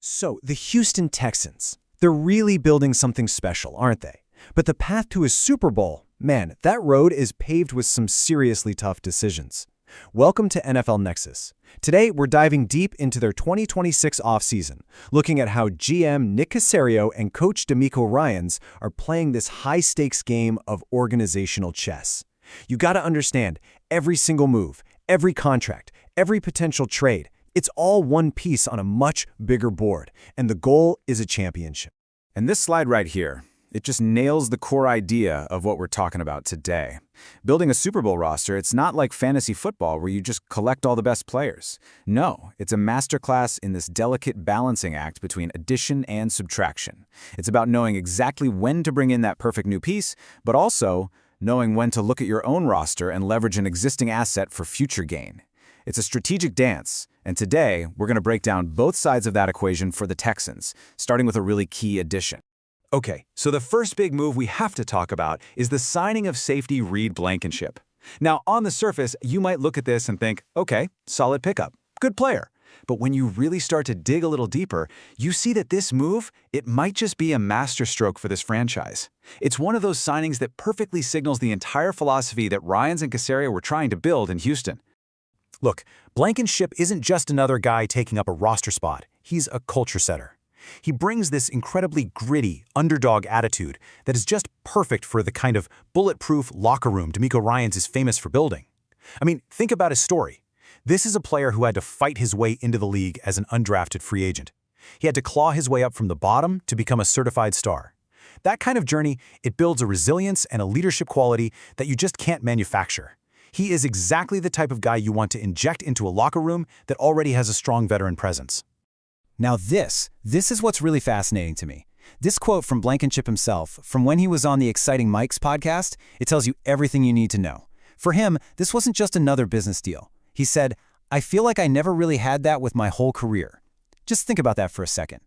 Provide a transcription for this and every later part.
So, the Houston Texans, they're really building something special, aren't they? But the path to a Super Bowl, man, that road is paved with some seriously tough decisions. Welcome to NFL Nexus. Today, we're diving deep into their 2026 offseason, looking at how GM Nick Caserio and coach DeMeco Ryans are playing this high-stakes game of organizational chess. You gotta understand, every single move, every contract, every potential trade, it's all one piece on a much bigger board, and the goal is a championship. And this slide right here, it just nails the core idea of what we're talking about today. Building a Super Bowl roster, it's not like fantasy football where you just collect all the best players. No, it's a masterclass in this delicate balancing act between addition and subtraction. It's about knowing exactly when to bring in that perfect new piece, but also knowing when to look at your own roster and leverage an existing asset for future gain. It's a strategic dance, and today we're going to break down both sides of that equation for the Texans, starting with a really key addition. Okay, so the first big move we have to talk about is the signing of safety Reed Blankenship. Now, on the surface, you might look at this and think, okay, solid pickup, good player. But when you really start to dig a little deeper, you see that this move, it might just be a masterstroke for this franchise. It's one of those signings that perfectly signals the entire philosophy that Ryans and Caserio were trying to build in Houston. Look, Blankenship isn't just another guy taking up a roster spot. He's a culture setter. He brings this incredibly gritty, underdog attitude that is just perfect for the kind of bulletproof locker room DeMeco Ryans is famous for building. I mean, think about his story. This is a player who had to fight his way into the league as an undrafted free agent. He had to claw his way up from the bottom to become a certified star. That kind of journey, it builds a resilience and a leadership quality that you just can't manufacture. He is exactly the type of guy you want to inject into a locker room that already has a strong veteran presence. Now this is what's really fascinating to me. This quote from Blankenship himself, from when he was on the Exciting Mike's podcast, it tells you everything you need to know. For him, this wasn't just another business deal. He said, "I feel like I never really had that with my whole career." Just think about that for a second.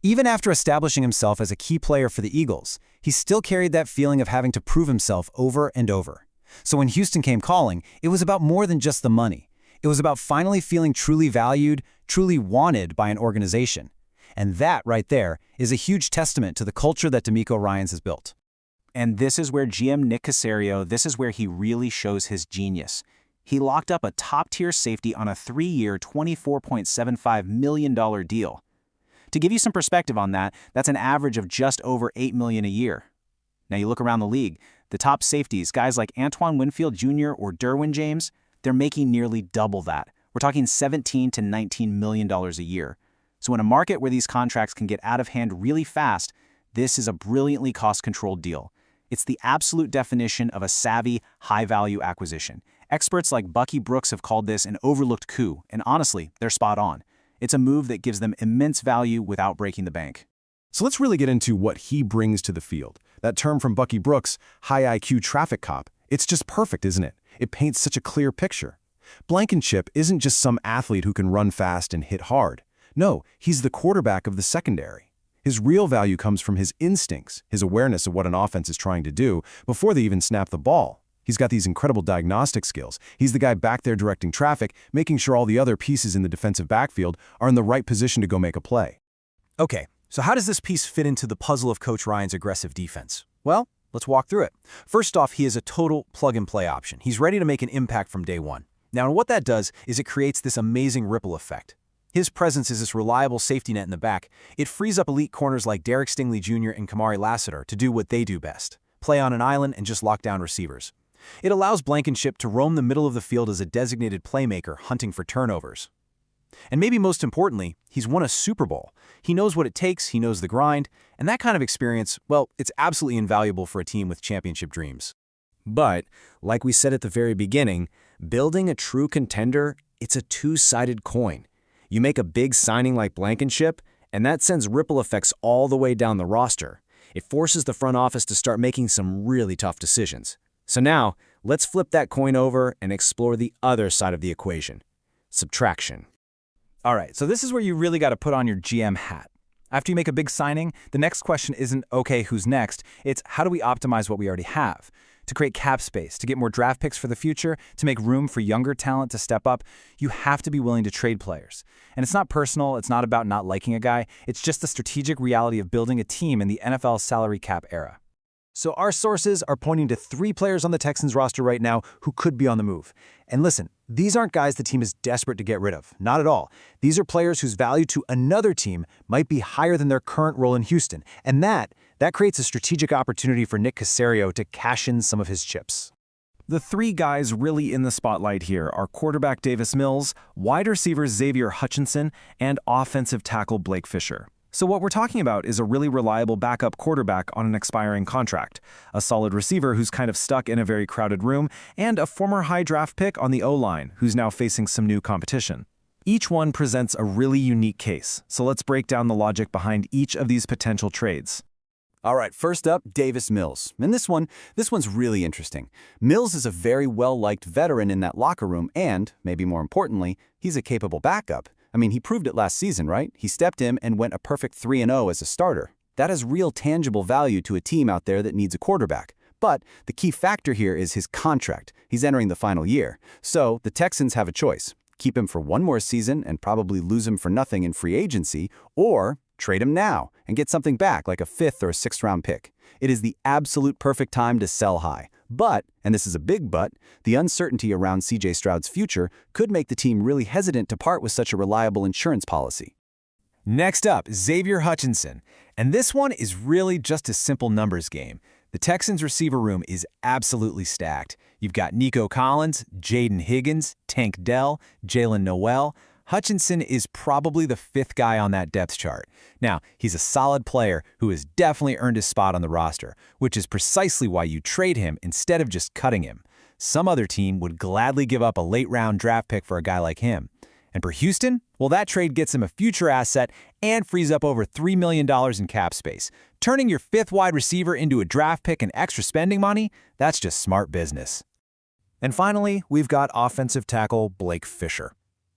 Even after establishing himself as a key player for the Eagles, he still carried that feeling of having to prove himself over and over. So when Houston came calling, it was about more than just the money. It was about finally feeling truly valued, truly wanted by an organization. And that right there is a huge testament to the culture that DeMeco Ryans has built. And this is where GM Nick Caserio, this is where he really shows his genius. He locked up a top-tier safety on a 3-year, $24.75 million deal. To give you some perspective on that, that's an average of just over $8 million a year. Now you look around the league, the top safeties, guys like Antoine Winfield Jr. or Derwin James, they're making nearly double that. We're talking $17 to $19 million a year. So in a market where these contracts can get out of hand really fast, this is a brilliantly cost-controlled deal. It's the absolute definition of a savvy, high-value acquisition. Experts like Bucky Brooks have called this an overlooked coup, and honestly, they're spot on. It's a move that gives them immense value without breaking the bank. So let's really get into what he brings to the field. That term from Bucky Brooks, high IQ traffic cop, it's just perfect, isn't it? It paints such a clear picture. Blankenship isn't just some athlete who can run fast and hit hard. No, he's the quarterback of the secondary. His real value comes from his instincts, his awareness of what an offense is trying to do before they even snap the ball. He's got these incredible diagnostic skills. He's the guy back there directing traffic, making sure all the other pieces in the defensive backfield are in the right position to go make a play. Okay, so how does this piece fit into the puzzle of Coach Ryans' aggressive defense? Well, let's walk through it. First off, he is a total plug-and-play option. He's ready to make an impact from day one. Now, what that does is it creates this amazing ripple effect. His presence is this reliable safety net in the back. It frees up elite corners like Derek Stingley Jr. and Kamari Lassiter to do what they do best, play on an island and just lock down receivers. It allows Blankenship to roam the middle of the field as a designated playmaker hunting for turnovers. And maybe most importantly, he's won a Super Bowl. He knows what it takes, he knows the grind, and that kind of experience, well, it's absolutely invaluable for a team with championship dreams. But, like we said at the very beginning, building a true contender, it's a two-sided coin. You make a big signing like Blankenship, and that sends ripple effects all the way down the roster. It forces the front office to start making some really tough decisions. So now, let's flip that coin over and explore the other side of the equation: subtraction. All right, so this is where you really got to put on your GM hat. After you make a big signing, the next question isn't, okay, who's next? It's, how do we optimize what we already have? to create cap space, to get more draft picks for the future, to make room for younger talent to step up, you have to be willing to trade players. And it's not personal, it's not about not liking a guy, it's just the strategic reality of building a team in the NFL salary cap era. So our sources are pointing to 3 players on the Texans roster right now who could be on the move. And listen, these aren't guys the team is desperate to get rid of. Not at all. These are players whose value to another team might be higher than their current role in Houston. And that creates a strategic opportunity for Nick Caserio to cash in some of his chips. The 3 guys really in the spotlight here are quarterback Davis Mills, wide receiver Xavier Hutchinson, and offensive tackle Blake Fisher. So what we're talking about is a really reliable backup quarterback on an expiring contract, a solid receiver who's kind of stuck in a very crowded room, and a former high draft pick on the O-line who's now facing some new competition. Each one presents a really unique case, so let's break down the logic behind each of these potential trades. All right, first up, Davis Mills. And this one's really interesting. Mills is a very well-liked veteran in that locker room, and, maybe more importantly, he's a capable backup. I mean, he proved it last season, right? He stepped in and went a perfect 3-0 as a starter. That has real tangible value to a team out there that needs a quarterback. But the key factor here is his contract. He's entering the final year. So the Texans have a choice. Keep him for one more season and probably lose him for nothing in free agency, or trade him now and get something back like a 5th or a 6th round pick. It is the absolute perfect time to sell high. But, and this is a big but, the uncertainty around C.J. Stroud's future could make the team really hesitant to part with such a reliable insurance policy. Next up, Xavier Hutchinson. And this one is really just a simple numbers game. The Texans receiver room is absolutely stacked. You've got Nico Collins, Jaden Higgins, Tank Dell, Jalen Noel. Hutchinson is probably the 5th guy on that depth chart. Now, he's a solid player who has definitely earned his spot on the roster, which is precisely why you trade him instead of just cutting him. Some other team would gladly give up a late-round draft pick for a guy like him. And for Houston, well, that trade gets him a future asset and frees up over $3 million in cap space. Turning your 5th wide receiver into a draft pick and extra spending money, that's just smart business. And finally, we've got offensive tackle Blake Fisher.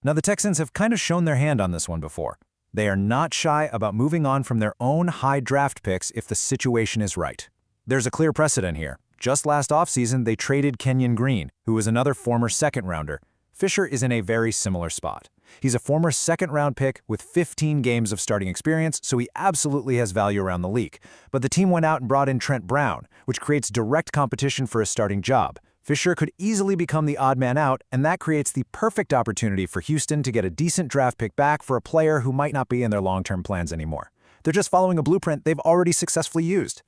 Now, the Texans have kind of shown their hand on this one before. They are not shy about moving on from their own high draft picks if the situation is right. There's a clear precedent here. Just last offseason, they traded Kenyon Green, who was another former second-rounder. Fisher is in a very similar spot. He's a former second-round pick with 15 games of starting experience, so he absolutely has value around the league. But the team went out and brought in Trent Brown, which creates direct competition for a starting job. Fisher could easily become the odd man out, and that creates the perfect opportunity for Houston to get a decent draft pick back for a player who might not be in their long-term plans anymore. They're just following a blueprint they've already successfully used.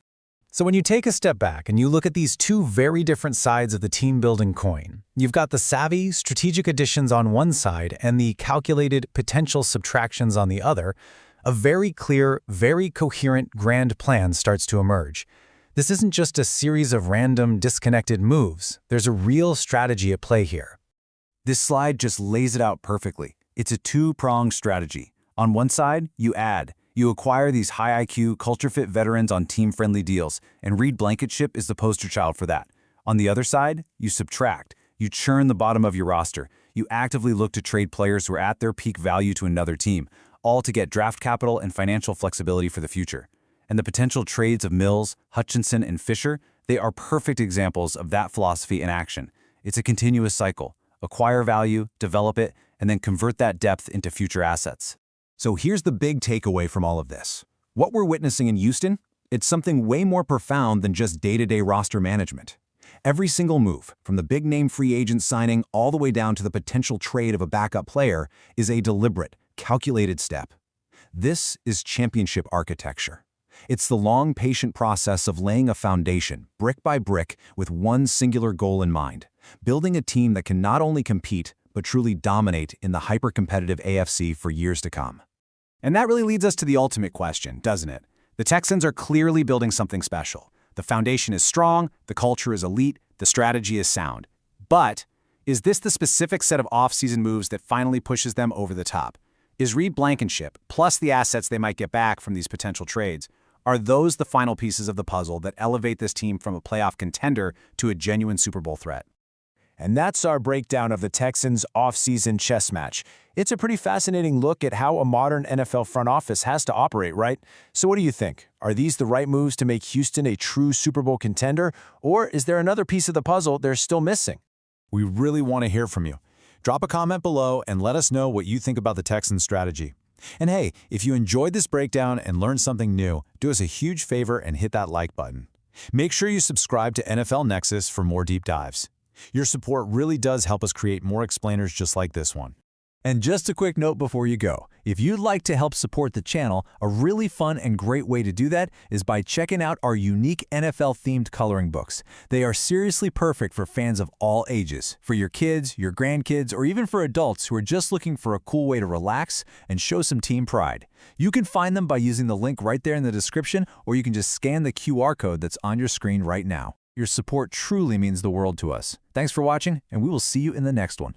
So when you take a step back and you look at these 2 very different sides of the team-building coin, you've got the savvy, strategic additions on one side and the calculated potential subtractions on the other, a very clear, very coherent grand plan starts to emerge. This isn't just a series of random, disconnected moves. There's a real strategy at play here. This slide just lays it out perfectly. It's a 2-pronged strategy. On one side, you add. You acquire these high IQ, culture-fit veterans on team-friendly deals, and Reed Blankenship is the poster child for that. On the other side, you subtract. You churn the bottom of your roster. You actively look to trade players who are at their peak value to another team, all to get draft capital and financial flexibility for the future. And the potential trades of Mills, Hutchinson, and Fisher, they are perfect examples of that philosophy in action. It's a continuous cycle. Acquire value, develop it, and then convert that depth into future assets. So here's the big takeaway from all of this. What we're witnessing in Houston, it's something way more profound than just day-to-day roster management. Every single move, from the big-name free agent signing all the way down to the potential trade of a backup player, is a deliberate, calculated step. This is championship architecture. It's the long, patient process of laying a foundation, brick by brick, with one singular goal in mind, building a team that can not only compete, but truly dominate in the hyper-competitive AFC for years to come. And that really leads us to the ultimate question, doesn't it? The Texans are clearly building something special. The foundation is strong, the culture is elite, the strategy is sound. But is this the specific set of off-season moves that finally pushes them over the top? Is Reed Blankenship, plus the assets they might get back from these potential trades, are those the final pieces of the puzzle that elevate this team from a playoff contender to a genuine Super Bowl threat? And that's our breakdown of the Texans' off-season chess match. It's a pretty fascinating look at how a modern NFL front office has to operate, right? So what do you think? Are these the right moves to make Houston a true Super Bowl contender, or is there another piece of the puzzle they're still missing? We really want to hear from you. Drop a comment below and let us know what you think about the Texans' strategy. And hey, if you enjoyed this breakdown and learned something new, do us a huge favor and hit that like button. Make sure you subscribe to NFL Nexus for more deep dives. Your support really does help us create more explainers just like this one. And just a quick note before you go, if you'd like to help support the channel, a really fun and great way to do that is by checking out our unique NFL-themed coloring books. They are seriously perfect for fans of all ages, for your kids, your grandkids, or even for adults who are just looking for a cool way to relax and show some team pride. You can find them by using the link right there in the description, or you can just scan the QR code that's on your screen right now. Your support truly means the world to us. Thanks for watching, and we will see you in the next one.